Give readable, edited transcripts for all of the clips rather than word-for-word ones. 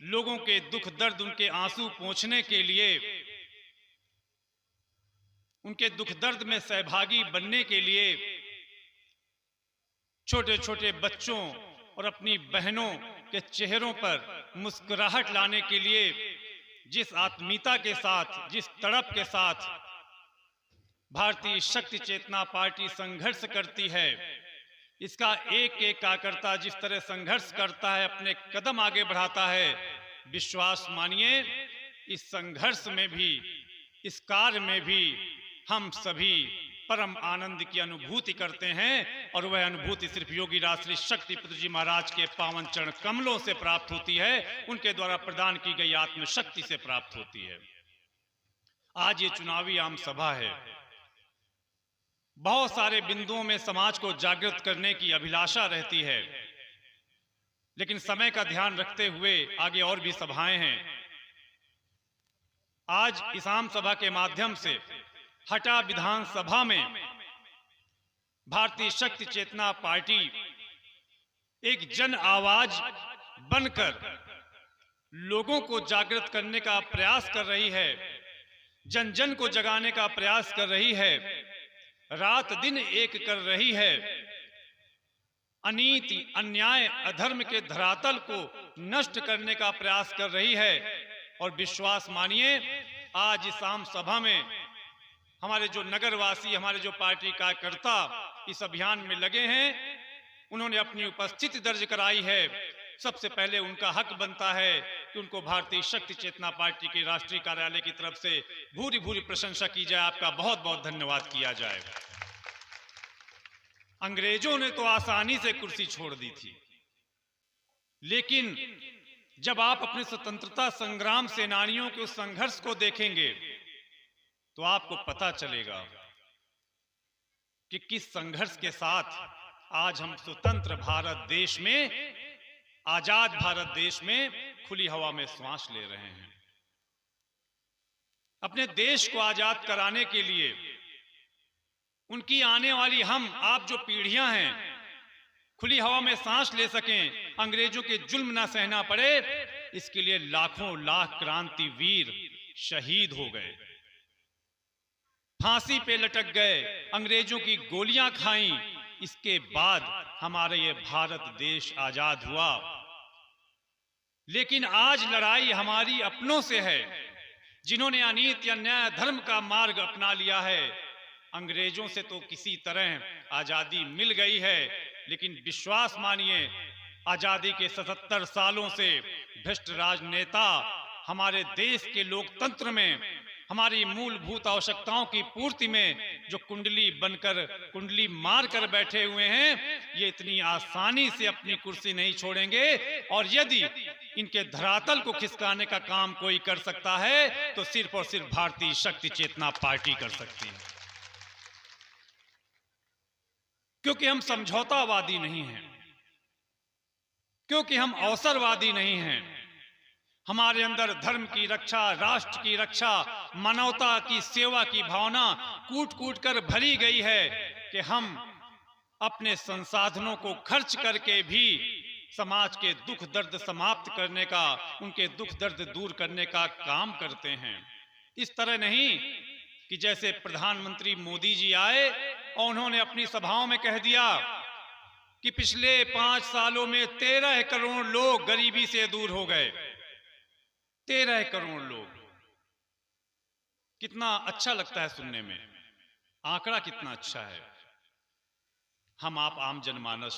लोगों के दुख दर्द, उनके आंसू पोंछने के लिए, उनके दुख दर्द में सहभागी बनने के लिए छोटे छोटे बच्चों और अपनी बहनों के चेहरों पर मुस्कुराहट लाने के लिए जिस आत्मीयता के साथ, जिस तड़प के साथ भारतीय शक्ति चेतना पार्टी संघर्ष करती है, इसका एक एक कार्यकर्ता जिस तरह संघर्ष करता है, अपने कदम आगे बढ़ाता है, विश्वास मानिए इस संघर्ष में भी, इस कार्य में भी हम सभी परम आनंद की अनुभूति करते हैं। और वह अनुभूति सिर्फ योगी राज श्री शक्तिपुत्र जी महाराज के पावन चरण कमलों से प्राप्त होती है, उनके द्वारा प्रदान की गई आत्मशक्ति से प्राप्त होती है। आज ये चुनावी आम सभा है। बहुत सारे बिंदुओं में समाज को जागृत करने की अभिलाषा रहती है, लेकिन समय का ध्यान रखते हुए आगे और भी सभाएं हैं। आज इस आम सभा के माध्यम से हटा विधानसभा में भारतीय शक्ति चेतना पार्टी एक जन आवाज बनकर लोगों को जागृत करने का प्रयास कर रही है, जन जन को जगाने का प्रयास कर रही है, रात दिन एक कर रही है, अनीति, अन्याय, अधर्म के धरातल को नष्ट करने का प्रयास कर रही है। और विश्वास मानिए आज इस आम सभा में हमारे जो नगरवासी, हमारे जो पार्टी कार्यकर्ता इस अभियान में लगे हैं, उन्होंने अपनी उपस्थिति दर्ज कराई है। सबसे पहले उनका हक बनता है कि उनको भारतीय शक्ति चेतना पार्टी के राष्ट्रीय कार्यालय की तरफ से भूरी भूरी प्रशंसा की जाए, आपका बहुत बहुत धन्यवाद किया जाए। अंग्रेजों ने तो आसानी से कुर्सी छोड़ दी थी, लेकिन जब आप अपने स्वतंत्रता संग्राम सेनानियों के उस संघर्ष को देखेंगे तो आपको पता चलेगा कि किस संघर्ष के साथ आज हम स्वतंत्र भारत देश में, आजाद भारत देश में खुली हवा में श्वास ले रहे हैं। अपने देश को आजाद कराने के लिए उनकी आने वाली हम आप जो पीढ़ियां हैं खुली हवा में सांस ले सकें, अंग्रेजों के जुल्म ना सहना पड़े, इसके लिए लाखों लाख क्रांतिवीर शहीद हो गए, फांसी पे लटक गए, अंग्रेजों की गोलियां खाई। इसके बाद हमारा ये भारत देश आजाद हुआ। लेकिन आज लड़ाई हमारी अपनों से है, जिन्होंने अनीति, अन्याय, धर्म का मार्ग अपना लिया है। अंग्रेजों से तो किसी तरह आजादी मिल गई है, लेकिन विश्वास मानिए आजादी के 77 सालों से भ्रष्ट राजनेता हमारे देश के लोकतंत्र में, हमारी मूलभूत आवश्यकताओं की पूर्ति में जो कुंडली बनकर, कुंडली मारकर बैठे हुए हैं, ये इतनी आसानी से अपनी कुर्सी नहीं छोड़ेंगे। और यदि इनके धरातल को खिसकाने का काम कोई कर सकता है तो सिर्फ और सिर्फ भारतीय शक्ति चेतना पार्टी कर सकती है, क्योंकि हम समझौतावादी नहीं हैं, क्योंकि हम अवसरवादी नहीं हैं। हमारे अंदर धर्म की रक्षा, राष्ट्र की रक्षा, मानवता की सेवा की भावना कूट कूट कर भरी गई है कि हम अपने संसाधनों को खर्च करके भी समाज के दुख दर्द समाप्त करने का, उनके दुख दर्द दूर करने का काम करते हैं। इस तरह नहीं कि जैसे प्रधानमंत्री मोदी जी आए और उन्होंने अपनी सभाओं में कह दिया कि पिछले 5 सालों में 13 करोड़ लोग गरीबी से दूर हो गए। 13 करोड़ लोग, कितना अच्छा लगता है सुनने में, आंकड़ा कितना अच्छा है। हम आप आम जनमानस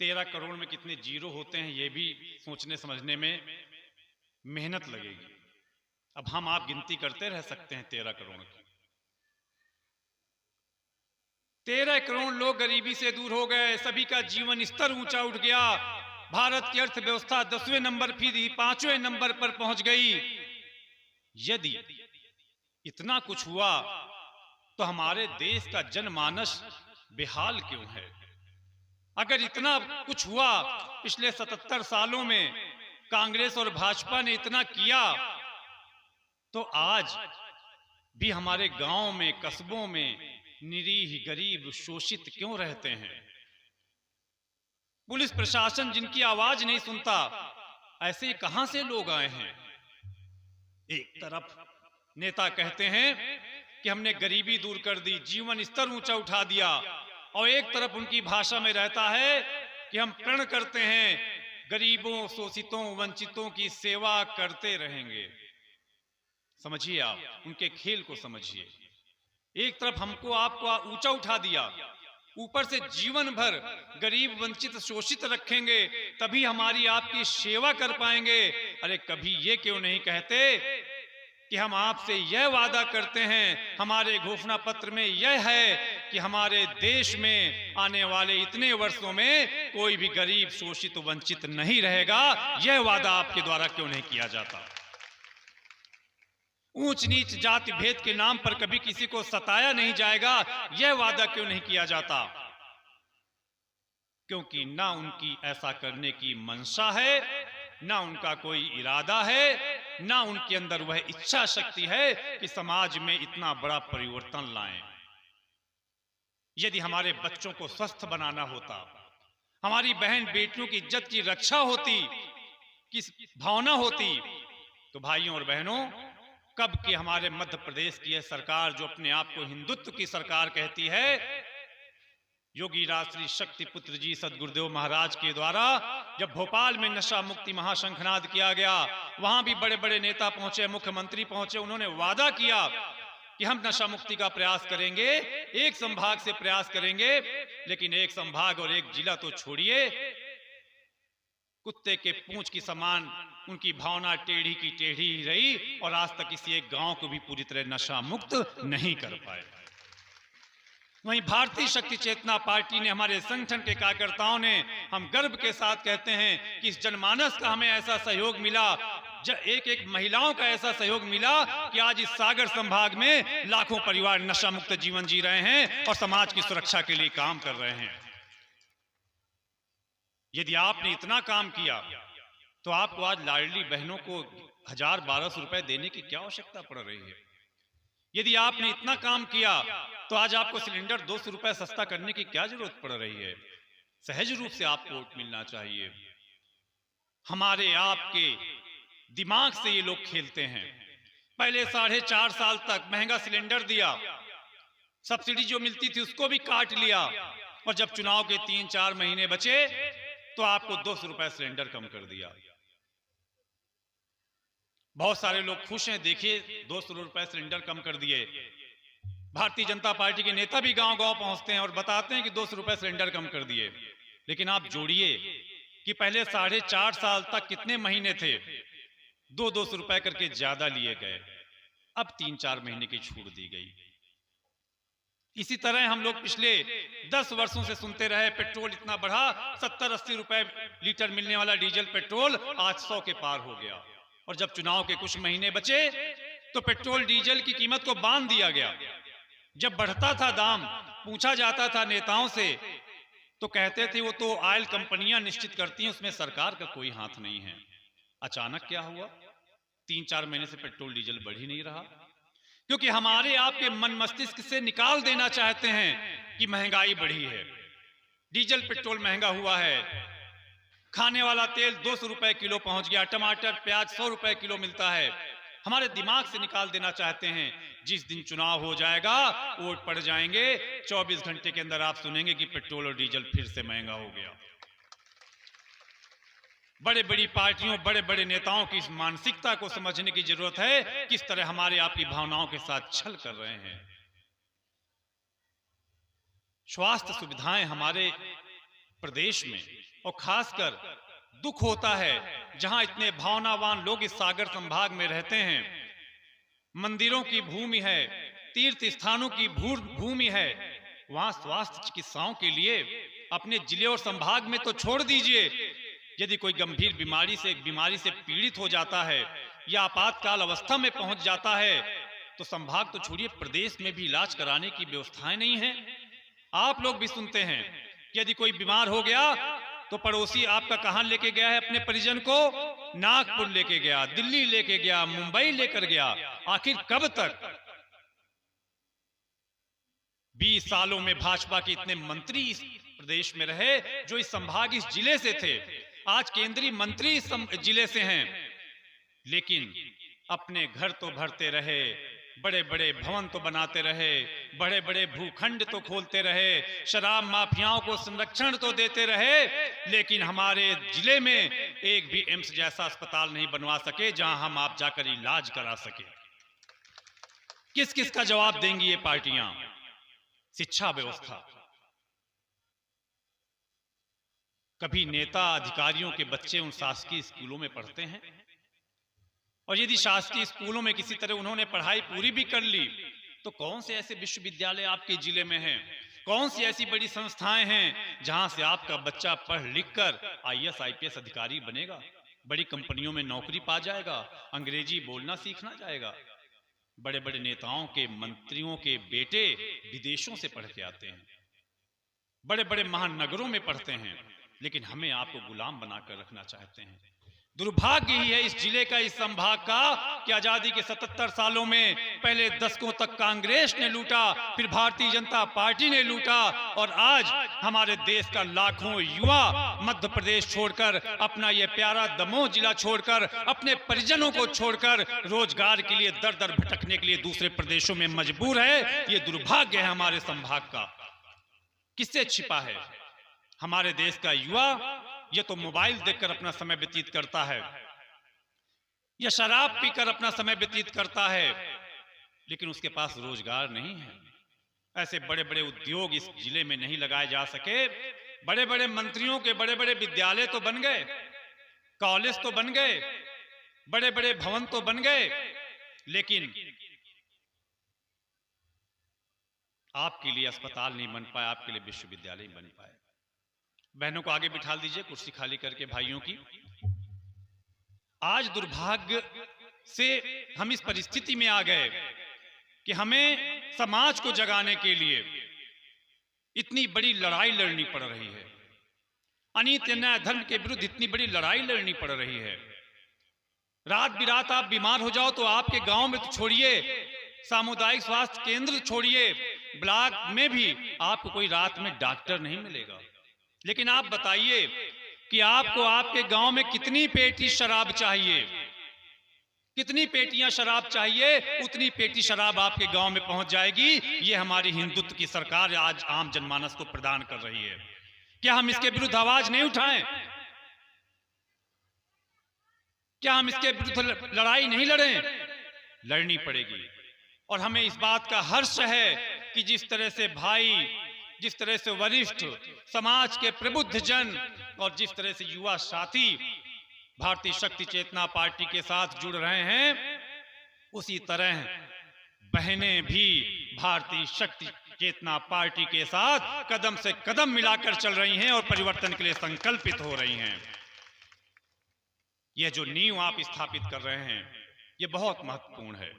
13 करोड़ में कितने जीरो होते हैं ये भी सोचने समझने में मेहनत लगेगी। अब हम आप गिनती करते रह सकते हैं 13 करोड़ की। 13 करोड़ लोग गरीबी से दूर हो गए, सभी का जीवन स्तर ऊंचा उठ गया, भारत की अर्थव्यवस्था 10वें नंबर फिर 5वें नंबर पर पहुंच गई। यदि इतना कुछ हुआ तो हमारे देश का जनमानस बेहाल क्यों है? अगर इतना कुछ हुआ पिछले 77 सालों में, कांग्रेस और भाजपा ने इतना किया, तो आज भी हमारे गांव में, कस्बों में निरीह गरीब शोषित क्यों रहते हैं? पुलिस प्रशासन जिनकी आवाज नहीं सुनता, ऐसे कहां से लोग आए हैं? एक तरफ नेता कहते हैं कि हमने गरीबी दूर कर दी, जीवन स्तर ऊंचा उठा दिया, और एक तरफ उनकी भाषा में रहता है कि हम प्रण करते हैं गरीबों, शोषितों, वंचितों की सेवा करते रहेंगे। समझिए, आप उनके खेल को समझिए। एक तरफ हमको आपको ऊंचा उठा दिया, ऊपर से जीवन भर गरीब, वंचित, शोषित रखेंगे, तभी हमारी आपकी सेवा कर पाएंगे। अरे कभी ये क्यों नहीं कहते कि हम आपसे यह वादा करते हैं, हमारे घोषणा पत्र में यह है कि हमारे देश में आने वाले इतने वर्षों में कोई भी गरीब, शोषित, वंचित नहीं रहेगा। यह वादा आपके द्वारा क्यों नहीं किया जाता? ऊंच नीच, जाति भेद के नाम पर कभी किसी को सताया नहीं जाएगा, यह वादा क्यों नहीं किया जाता? क्योंकि ना उनकी ऐसा करने की मंशा है, ना उनका कोई इरादा है, ना उनके अंदर वह इच्छा शक्ति है कि समाज में इतना बड़ा परिवर्तन लाएं। यदि हमारे बच्चों को स्वस्थ बनाना होता, हमारी बहन बेटियों की इज्जत की रक्षा होती, किस भावना होती, तो भाइयों और बहनों, कब कि हमारे मध्य प्रदेश की यह सरकार, जो अपने आप को हिंदुत्व की सरकार कहती है, योगी राज श्री शक्ति पुत्र जी सदगुरुदेव महाराज के द्वारा जब भोपाल में नशा मुक्ति महाशंखनाद किया गया, वहां भी बड़े बड़े नेता पहुंचे, मुख्यमंत्री पहुंचे, उन्होंने वादा किया कि हम नशा मुक्ति का प्रयास करेंगे, एक संभाग से प्रयास करेंगे। लेकिन एक संभाग और एक जिला तो छोड़िए, कुत्ते के पूंछ की समान उनकी भावना टेढ़ी की टेढ़ी ही रही, और आज तक किसी एक गांव को भी पूरी तरह नशा मुक्त नहीं कर पाए। वहीं भारतीय शक्ति चेतना पार्टी ने, हमारे संगठन के कार्यकर्ताओं ने, हम गर्व के साथ कहते हैं कि इस जनमानस का हमें ऐसा सहयोग मिला, एक एक महिलाओं का ऐसा सहयोग मिला कि आज इस सागर संभाग में लाखों परिवार नशा मुक्त जीवन जी रहे हैं और समाज की सुरक्षा के लिए काम कर रहे हैं। यदि आपने इतना काम किया तो आपको आज लाडली बहनों को 1000-1200 रुपए देने की क्या आवश्यकता पड़ रही है? यदि आपने इतना काम किया तो आज आपको सिलेंडर 200 रुपए सस्ता करने की क्या जरूरत पड़ रही है? सहज रूप से आपको वोट मिलना चाहिए। हमारे आपके दिमाग से ये लोग खेलते हैं। पहले 4.5 साल तक महंगा सिलेंडर दिया, सब्सिडी जो मिलती थी उसको भी काट लिया, और जब चुनाव के 3-4 महीने बचे तो आपको 200 रुपए सिलेंडर कम कर दिया। बहुत सारे लोग खुश हैं, देखिए 200 रुपए सिलेंडर कम कर दिए। भारतीय जनता पार्टी के नेता भी गांव गांव पहुंचते हैं और बताते हैं कि 200 रुपए सिलेंडर कम कर दिए। लेकिन आप जोड़िए कि पहले 4.5 साल तक कितने महीने थे, 200 रुपए करके ज्यादा लिए गए, अब 3-4 महीने की छूट दी गई। इसी तरह हम लोग पिछले 10 वर्षों से सुनते रहे, पेट्रोल इतना बढ़ा, 70-80 रुपए लीटर मिलने वाला डीजल पेट्रोल आज 100 के पार हो गया। और जब चुनाव के कुछ महीने बचे तो पेट्रोल डीजल की कीमत को बांध दिया गया। जब बढ़ता था दाम, पूछा जाता था नेताओं से तो कहते थे वो तो ऑयल कंपनियां निश्चित करती हैं, उसमें सरकार का कोई हाथ नहीं है। अचानक क्या हुआ? 3-4 महीने से पेट्रोल डीजल बढ़ ही नहीं रहा, क्योंकि हमारे आपके मन मस्तिष्क से निकाल देना चाहते हैं कि महंगाई बढ़ी है, डीजल पेट्रोल महंगा हुआ है, खाने वाला तेल 200 रुपए किलो पहुंच गया, टमाटर प्याज 100 रुपए किलो मिलता है। हमारे दिमाग से निकाल देना चाहते हैं। जिस दिन चुनाव हो जाएगा, वोट पड़ जाएंगे, 24 घंटे के अंदर आप सुनेंगे कि पेट्रोल और डीजल फिर से महंगा हो गया। बड़े बड़ी पार्टियों, बड़े बड़े नेताओं की इस मानसिकता को समझने की जरूरत है, किस तरह हमारे आपकी भावनाओं के साथ छल कर रहे हैं। स्वास्थ्य सुविधाएं हमारे प्रदेश में, और खासकर दुख होता है जहां इतने भावनावान लोग इस सागर संभाग में रहते हैं, मंदिरों की भूमि है, तीर्थ स्थानों की भूमि है, वहां स्वास्थ्य चिकित्साओं के लिए अपने जिले और संभाग में तो छोड़ दीजिए, यदि कोई गंभीर बीमारी से पीड़ित हो जाता है या आपातकाल अवस्था में पहुंच जाता है तो संभाग तो छोड़िए, प्रदेश में भी इलाज कराने की व्यवस्थाएं नहीं है। आप लोग भी सुनते हैं कि यदि कोई बीमार हो गया तो पड़ोसी आपका कहां लेके गया है अपने परिजन को? नागपुर लेके गया, दिल्ली लेके गया, मुंबई लेकर गया। आखिर कब तक? 20 सालों में भाजपा के इतने मंत्री इस प्रदेश में रहे जो इस संभाग, इस जिले से थे, आज केंद्रीय मंत्री इस जिले से हैं, लेकिन अपने घर तो भरते रहे, बड़े बड़े भवन तो बनाते रहे, बड़े बड़े भूखंड तो खोलते रहे, शराब माफियाओं को संरक्षण तो देते रहे, लेकिन हमारे जिले में एक भी एम्स जैसा अस्पताल नहीं बनवा सके जहां हम आप जाकर इलाज करा सके। किस किस का जवाब देंगी ये पार्टियां? शिक्षा व्यवस्था, कभी नेता अधिकारियों के बच्चे उन शासकीय स्कूलों में पढ़ते हैं, और यदि शासकीय स्कूलों में किसी तरह उन्होंने पढ़ाई पूरी भी कर ली तो कौन से ऐसे विश्वविद्यालय आपके जिले में हैं, कौन सी ऐसी बड़ी संस्थाएं हैं जहां से आपका बच्चा पढ़ लिख कर आईएएस आईपीएस अधिकारी बनेगा, बड़ी कंपनियों में नौकरी पा जाएगा, अंग्रेजी बोलना सीखना जाएगा। बड़े बड़े नेताओं के, मंत्रियों के बेटे विदेशों से पढ़ के आते हैं, बड़े बड़े महानगरों में पढ़ते हैं, लेकिन हमें आपको गुलाम बनाकर रखना चाहते हैं। दुर्भाग्य ही है इस जिले का, इस संभाग का, कि आजादी के 77 सालों में पहले दशकों तक कांग्रेस ने लूटा, फिर भारतीय जनता पार्टी ने लूटा, और आज हमारे देश का लाखों युवा मध्य प्रदेश छोड़कर, अपना यह प्यारा दमोह जिला छोड़कर, अपने परिजनों को छोड़कर रोजगार के लिए दर दर भटकने के लिए दूसरे प्रदेशों में मजबूर है। ये दुर्भाग्य है हमारे संभाग का। किससे छिपा है? हमारे देश का युवा ये तो मोबाइल देखकर अपना समय व्यतीत करता है, या शराब पीकर अपना समय व्यतीत करता है, लेकिन उसके पास रोजगार नहीं है। ऐसे बड़े बड़े उद्योग इस जिले में नहीं लगाए जा सके। बड़े बड़े मंत्रियों के बड़े बड़े विद्यालय तो बन गए, कॉलेज तो बन गए, बड़े बड़े भवन तो बन गए, लेकिन आपके लिए अस्पताल नहीं बन पाए, आपके लिए विश्वविद्यालय नहीं बन पाए। बहनों को आगे बिठा दीजिए, कुर्सी खाली करके, भाइयों की। आज दुर्भाग्य से हम इस परिस्थिति में आ गए कि हमें समाज को जगाने के लिए इतनी बड़ी लड़ाई लड़नी पड़ रही है, अनीति अन्याय धर्म के विरुद्ध इतनी बड़ी लड़ाई लड़नी पड़ रही है। रात बिरात आप बीमार हो जाओ तो आपके गांव में तो छोड़िए, सामुदायिक स्वास्थ्य केंद्र छोड़िए, ब्लॉक में भी आपको कोई रात में डॉक्टर नहीं मिलेगा। लेकिन आप बताइए कि आपको आपके गांव में कितनी पेटी शराब चाहिए, कितनी पेटियां शराब चाहिए, उतनी पेटी शराब आपके गांव में पहुंच जाएगी। ये हमारी हिंदुत्व की सरकार आज आम जनमानस को प्रदान कर रही है। क्या हम इसके विरुद्ध आवाज नहीं उठाएं? क्या हम इसके विरुद्ध लड़ाई नहीं लड़ें? लड़नी पड़ेगी। और हमें इस बात का हर्ष है कि जिस तरह से भाई, जिस तरह से वरिष्ठ समाज के प्रबुद्ध जन और जिस तरह से युवा साथी भारतीय शक्ति चेतना पार्टी के साथ जुड़ रहे हैं, उसी तरह बहनें भी भारतीय शक्ति चेतना पार्टी के साथ कदम से कदम मिलाकर चल रही हैं और परिवर्तन के लिए संकल्पित हो रही हैं। यह जो नींव आप स्थापित कर रहे हैं, यह बहुत महत्वपूर्ण है।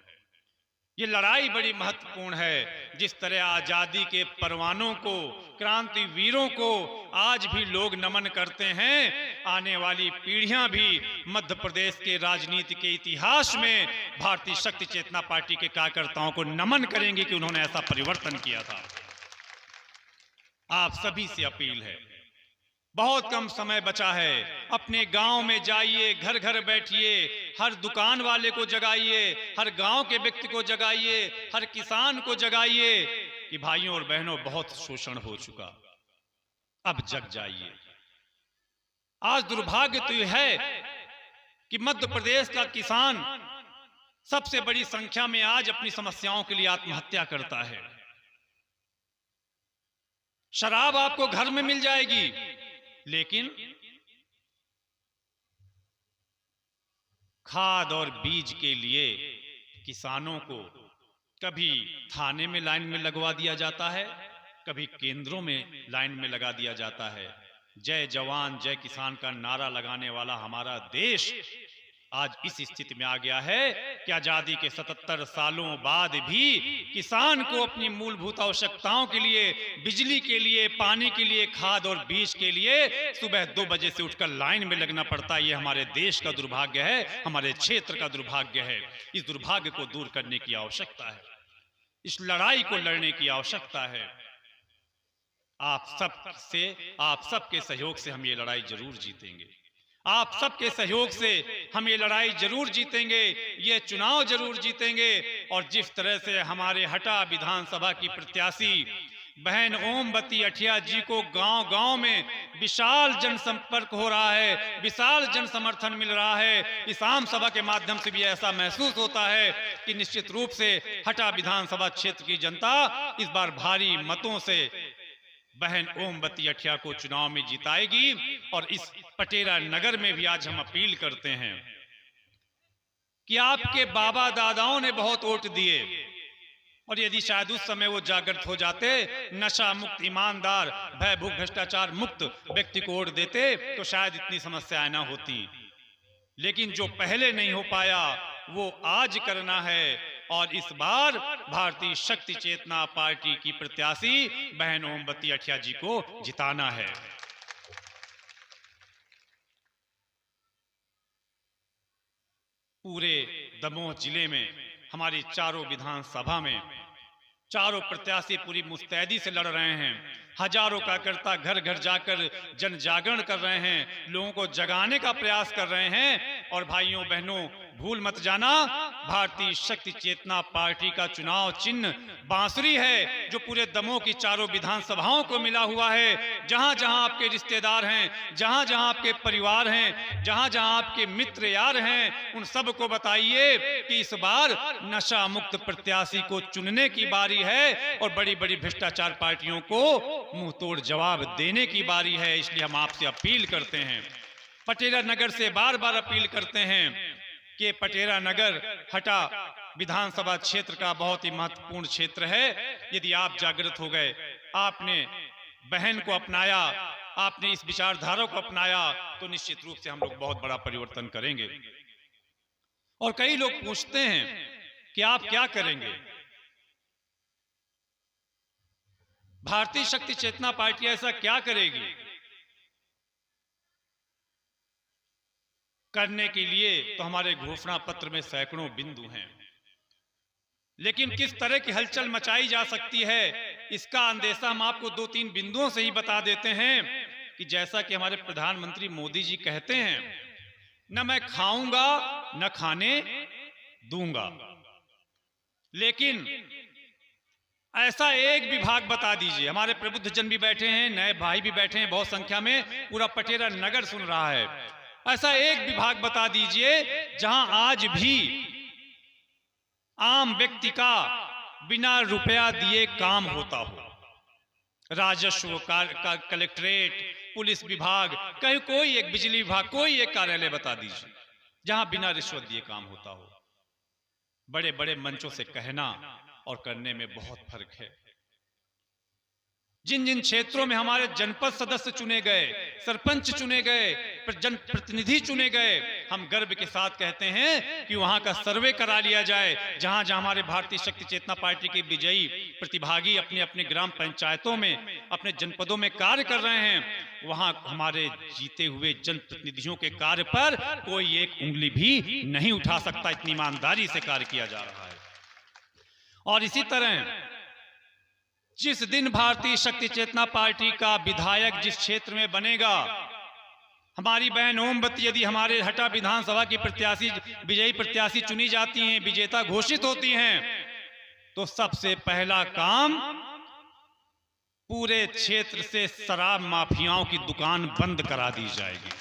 ये लड़ाई बड़ी महत्वपूर्ण है। जिस तरह आजादी के परवानों को, क्रांति वीरों को आज भी लोग नमन करते हैं, आने वाली पीढ़ियां भी मध्य प्रदेश के राजनीति के इतिहास में भारतीय शक्ति चेतना पार्टी के कार्यकर्ताओं को नमन करेंगे कि उन्होंने ऐसा परिवर्तन किया था। आप सभी से अपील है, बहुत कम समय बचा है, अपने गांव में जाइए, घर घर बैठिए, हर दुकान वाले को जगाइए, हर गांव के व्यक्ति को जगाइए, हर किसान को जगाइए कि भाइयों और बहनों बहुत शोषण हो चुका, अब जग जाइए। आज दुर्भाग्य तो यह है कि मध्य प्रदेश का किसान सबसे बड़ी संख्या में आज अपनी समस्याओं के लिए आत्महत्या करता है। शराब आपको घर में मिल जाएगी, लेकिन खाद और बीज के लिए किसानों को कभी थाने में लाइन में लगवा दिया जाता है, कभी केंद्रों में लाइन में लगा दिया जाता है। जय जवान जय किसान का नारा लगाने वाला हमारा देश आज इस स्थिति में आ गया है कि आजादी के 77 सालों बाद भी किसान को अपनी मूलभूत आवश्यकताओं के लिए, बिजली के लिए, पानी के लिए, खाद और बीज के लिए सुबह 2 बजे से उठकर लाइन में लगना पड़ता है। ये हमारे देश का दुर्भाग्य है, हमारे क्षेत्र का दुर्भाग्य है। इस दुर्भाग्य को दूर करने की आवश्यकता है, इस लड़ाई को लड़ने की आवश्यकता है। आप सबके सहयोग से हम ये लड़ाई जरूर जीतेंगे। आप सबके सहयोग से हम ये लड़ाई जरूर जीतेंगे, ये चुनाव जरूर जीतेंगे। और जिस तरह से हमारे हटा विधानसभा की प्रत्याशी बहन ओमवती अठिया जी को गांव-गांव में विशाल जनसंपर्क हो रहा है, विशाल जन समर्थन मिल रहा है, इस आम सभा के माध्यम से भी ऐसा महसूस होता है कि निश्चित रूप से हटा विधानसभा क्षेत्र की जनता इस बार भारी मतों से बहन ओमवती अठिया को चुनाव में जिताएगी। और इस पटेरा नगर में भी आज हम अपील करते हैं कि आपके बाबा दादाओं ने बहुत वोट दिए, और यदि शायद उस समय वो जागृत हो जाते, नशा मुक्त, ईमानदार, भय भूख भ्रष्टाचार मुक्त व्यक्ति को वोट देते, तो शायद इतनी समस्याएं ना होती। लेकिन जो पहले नहीं हो पाया वो आज करना है। और इस बार भारतीय शक्ति चेतना पार्टी की प्रत्याशी बहन ओमवती अठिया जी को जिताना है। पूरे दमोह जिले में हमारी चारों विधानसभा में चारों प्रत्याशी पूरी मुस्तैदी से लड़ रहे हैं। हजारों कार्यकर्ता घर घर जाकर जन जागरण कर रहे हैं, लोगों को जगाने का प्रयास कर रहे हैं। और भाइयों बहनों, भूल मत जाना, भारतीय शक्ति चेतना पार्टी का चुनाव चिन्ह बांसुरी है, जो पूरे दमोह की चारों विधानसभाओं को मिला हुआ है। जहां जहां आपके रिश्तेदार हैं, जहां जहां आपके परिवार हैं, जहां जहां आपके मित्र यार हैं, उन सबको बताइए कि इस बार नशा मुक्त प्रत्याशी को चुनने की बारी है और बड़ी बड़ी भ्रष्टाचार पार्टियों को मुंह तोड़ जवाब देने की बारी है। इसलिए हम आपसे अपील करते हैं, पटेरा नगर से बार बार अपील करते हैं कि पटेरा नगर हटा विधानसभा क्षेत्र का बहुत ही महत्वपूर्ण क्षेत्र है। यदि आप जागृत हो गए, आपने बहन को अपनाया, आपने इस विचारधारा को अपनाया, तो निश्चित रूप से हम लोग बहुत बड़ा परिवर्तन करेंगे। और कई लोग पूछते हैं कि आप क्या करेंगे। भारतीय शक्ति चेतना पार्टी ऐसा क्या करेगी। करने के लिए तो हमारे घोषणा पत्र में सैकड़ों बिंदु हैं, लेकिन किस तरह की हलचल मचाई जा सकती है, इसका अंदेशा हम आपको 2-3 बिंदुओं से ही बता देते हैं कि जैसा कि हमारे प्रधानमंत्री मोदी जी कहते हैं, न मैं खाऊंगा न खाने दूंगा। लेकिन ऐसा एक विभाग बता दीजिए, हमारे प्रबुद्ध जन भी बैठे हैं, नए भाई भी बैठे हैं बहुत संख्या में, पूरा पटेरा नगर सुन रहा है, ऐसा एक विभाग बता दीजिए जहां आज भी आम व्यक्ति का बिना रुपया दिए काम होता हो। राजस्व का कलेक्ट्रेट, पुलिस विभाग, कहीं कोई एक बिजली विभाग, कोई एक कार्यालय बता दीजिए जहां बिना रिश्वत दिए काम होता हो। बड़े बड़े मंचों से कहना और करने में बहुत फर्क है। जिन जिन क्षेत्रों में हमारे जनपद सदस्य चुने गए, सरपंच चुने गए, जनप्रतिनिधि चुने गए, हम गर्व के साथ कहते हैं कि वहां का सर्वे करा लिया जाए। जहां जहां हमारे भारतीय शक्ति चेतना पार्टी के विजयी प्रतिभागी अपने अपने ग्राम पंचायतों में, अपने जनपदों में कार्य कर रहे हैं, वहां हमारे जीते हुए जनप्रतिनिधियों के कार्य पर कोई एक उंगली भी नहीं उठा सकता। इतनी ईमानदारी से कार्य किया जा रहा है। और इसी तरह जिस दिन भारतीय शक्ति चेतना पार्टी का विधायक जिस क्षेत्र में बनेगा, हमारी बहन ओमवती यदि हमारे हटा विधानसभा की प्रत्याशी, विजयी प्रत्याशी चुनी जाती हैं, विजेता घोषित होती हैं, तो सबसे पहला काम पूरे क्षेत्र से शराब माफियाओं की दुकान बंद करा दी जाएगी।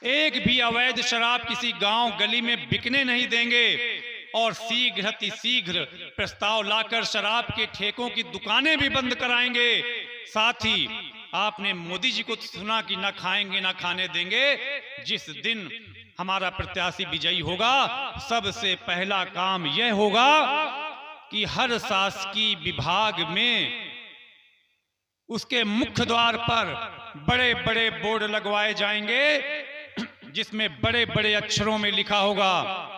एक भी अवैध शराब किसी गांव गली में बिकने नहीं देंगे और शीघ्र प्रस्ताव लाकर शराब के ठेकों की दुकानें भी बंद कराएंगे। साथ ही आपने मोदी जी को सुना कि ना खाएंगे ना खाने देंगे। जिस दिन हमारा प्रत्याशी विजयी होगा, सबसे पहला काम यह होगा कि हर शासकीय विभाग में उसके मुख्य द्वार पर बड़े बड़े बोर्ड लगवाए जाएंगे, जिसमें बड़े बड़े अक्षरों में लिखा होगा,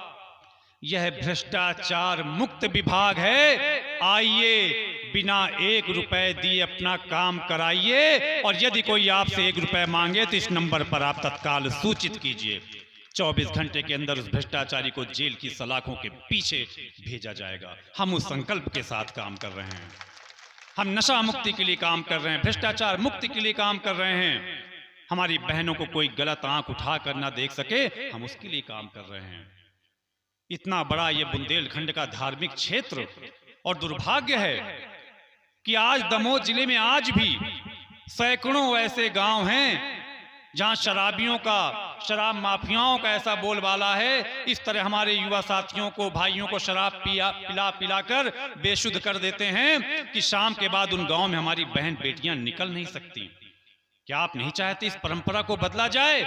यह भ्रष्टाचार मुक्त विभाग है, आइए बिना 1 रुपए दिए अपना काम कराइए, और यदि कोई आपसे 1 रुपए मांगे तो इस नंबर पर आप तत्काल सूचित कीजिए। 24 घंटे के अंदर उस भ्रष्टाचारी को जेल की सलाखों के पीछे भेजा जाएगा। हम उस संकल्प के साथ काम कर रहे हैं। हम नशा मुक्ति के लिए काम कर रहे हैं, भ्रष्टाचार मुक्ति के लिए काम कर रहे हैं। हमारी बहनों को कोई गलत आंख उठाकर ना देख सके, हम उसके लिए काम कर रहे हैं। इतना बड़ा ये बुंदेलखंड का धार्मिक क्षेत्र, और दुर्भाग्य है कि आज दमोह जिले में आज भी सैकड़ों ऐसे गांव हैं जहां शराबियों का, शराब माफियाओं का ऐसा बोलबाला है। इस तरह हमारे युवा साथियों को, भाइयों को शराब पिला पिलाकर बेशुद्ध कर देते हैं कि शाम के बाद उन गांव में हमारी बहन बेटियां निकल नहीं सकती। क्या आप नहीं चाहते इस परंपरा को बदला जाए?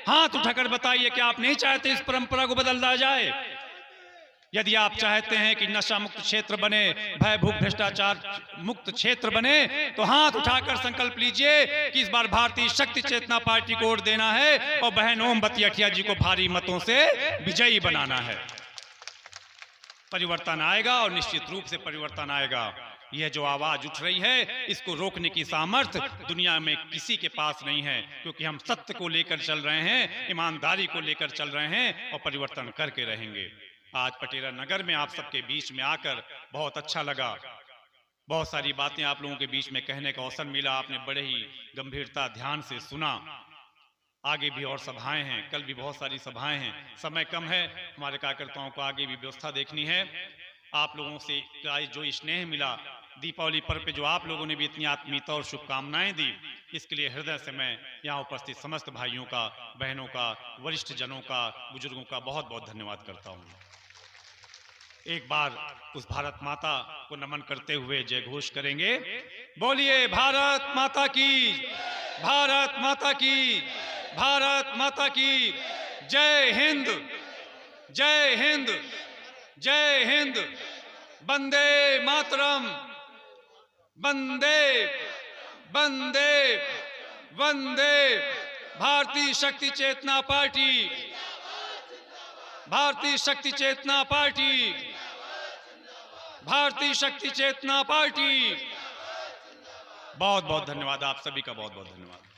हाथ उठाकर बताइए, क्या आप नहीं चाहते इस परंपरा को बदला जाए? यदि आप चाहते हैं कि नशा मुक्त क्षेत्र बने, भय भूख भ्रष्टाचार मुक्त क्षेत्र बने, तो हाथ उठाकर संकल्प लीजिए कि इस बार भारतीय शक्ति चेतना पार्टी को वोट देना है और बहन ओमवती अठिया जी को भारी मतों से विजयी बनाना है। परिवर्तन आएगा और निश्चित रूप से परिवर्तन आएगा। यह जो आवाज उठ रही है, इसको रोकने की सामर्थ्य दुनिया में किसी के पास नहीं है, क्योंकि हम सत्य को लेकर चल रहे हैं, ईमानदारी को लेकर चल रहे हैं और परिवर्तन करके रहेंगे। आज पटेरा नगर में आप सबके बीच में आकर बहुत अच्छा लगा। बहुत सारी बातें आप लोगों के बीच में कहने का अवसर मिला। आपने बड़े ही गंभीरता ध्यान से सुना। आगे भी और सभाएं हैं, कल भी बहुत सारी सभाएं हैं, समय कम है, हमारे कार्यकर्ताओं को आगे भी व्यवस्था देखनी है। आप लोगों से जो स्नेह मिला दीपावली पर्व पे, जो आप लोगों ने भी इतनी आत्मीयता और शुभकामनाएं दी, इसके लिए हृदय से मैं यहाँ उपस्थित समस्त भाइयों का, बहनों का, वरिष्ठ जनों का, बुजुर्गों का बहुत बहुत धन्यवाद करता हूँ। एक बार उस भारत माता को नमन करते हुए जय घोष करेंगे। बोलिए भारत माता की, भारत माता की, भारत माता की जय हिंद, जय हिंद, जय हिंद। वंदे मातरम, वंदे वंदे वंदे। भारतीय शक्ति चेतना पार्टी, भारतीय शक्ति चेतना पार्टी, भारतीय शक्ति चेतना पार्टी। बहुत बहुत धन्यवाद, आप सभी का बहुत बहुत धन्यवाद।